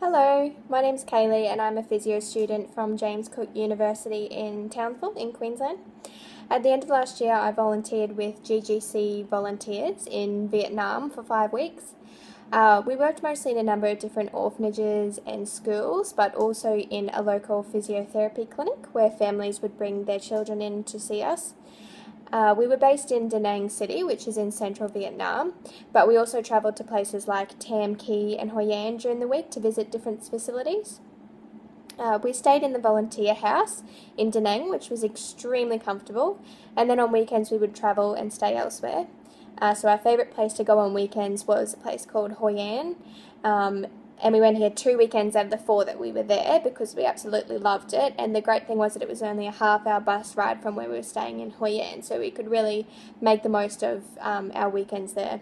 Hello, my name's Kaylee and I'm a physio student from James Cook University in Townsville in Queensland. At the end of last year I volunteered with GGC volunteers in Vietnam for 5 weeks. We worked mostly in a number of different orphanages and schools, but also in a local physiotherapy clinic where families would bring their children in to see us. We were based in Da Nang City, which is in central Vietnam, but we also travelled to places like Tam Kỳ and Hoi An during the week to visit different facilities. We stayed in the volunteer house in Da Nang, which was extremely comfortable, and then on weekends we would travel and stay elsewhere. So our favourite place to go on weekends was a place called Hoi An, and we went here 2 weekends out of the 4 that we were there because we absolutely loved it. And the great thing was that it was only a half-hour bus ride from where we were staying in Hoi An, so we could really make the most of our weekends there.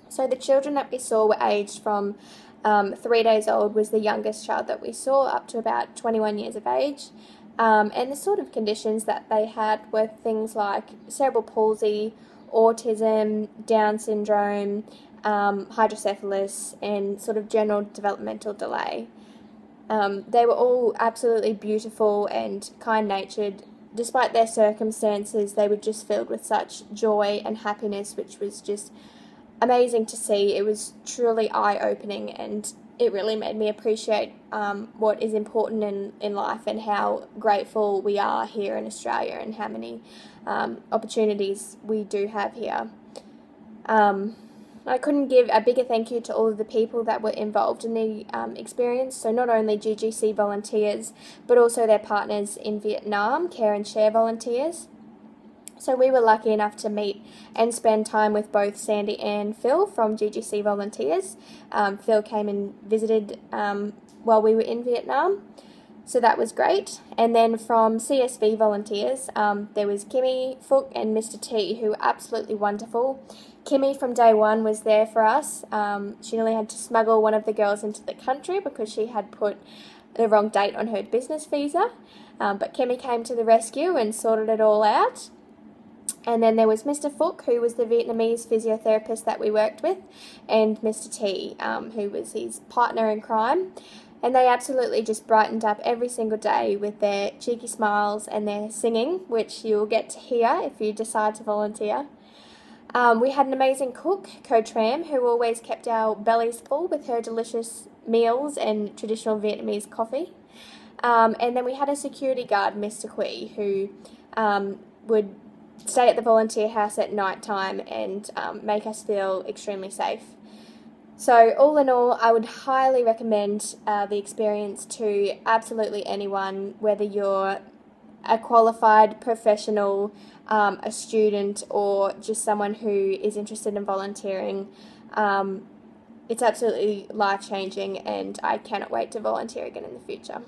So the children that we saw were aged from 3 days old was the youngest child that we saw, up to about 21 years of age. And the sort of conditions that they had were things like cerebral palsy, autism, Down syndrome, hydrocephalus, and sort of general developmental delay. They were all absolutely beautiful and kind-natured. Despite their circumstances, they were just filled with such joy and happiness, which was just amazing to see. It was truly eye-opening, and it really made me appreciate what is important in life and how grateful we are here in Australia and how many opportunities we do have here. I couldn't give a bigger thank you to all of the people that were involved in the experience, so not only GGC volunteers, but also their partners in Vietnam, Care and Share volunteers. So we were lucky enough to meet and spend time with both Sandy and Phil from GGC volunteers. Phil came and visited while we were in Vietnam, so that was great. And then from CSV volunteers, there was Kimmy, Phuc and Mr. T, who were absolutely wonderful. Kimmy from day one was there for us. She nearly had to smuggle one of the girls into the country because she had put the wrong date on her business visa. But Kimmy came to the rescue and sorted it all out. And then there was Mr. Phuc, who was the Vietnamese physiotherapist that we worked with, and Mr. T, who was his partner in crime. And they absolutely just brightened up every single day with their cheeky smiles and their singing, which you'll get to hear if you decide to volunteer. We had an amazing cook, Co Tram, who always kept our bellies full with her delicious meals and traditional Vietnamese coffee. And then we had a security guard, Mr. Quy, who would stay at the volunteer house at night time and make us feel extremely safe. So all in all, I would highly recommend the experience to absolutely anyone, whether you're a qualified professional, a student, or just someone who is interested in volunteering. It's absolutely life-changing, and I cannot wait to volunteer again in the future.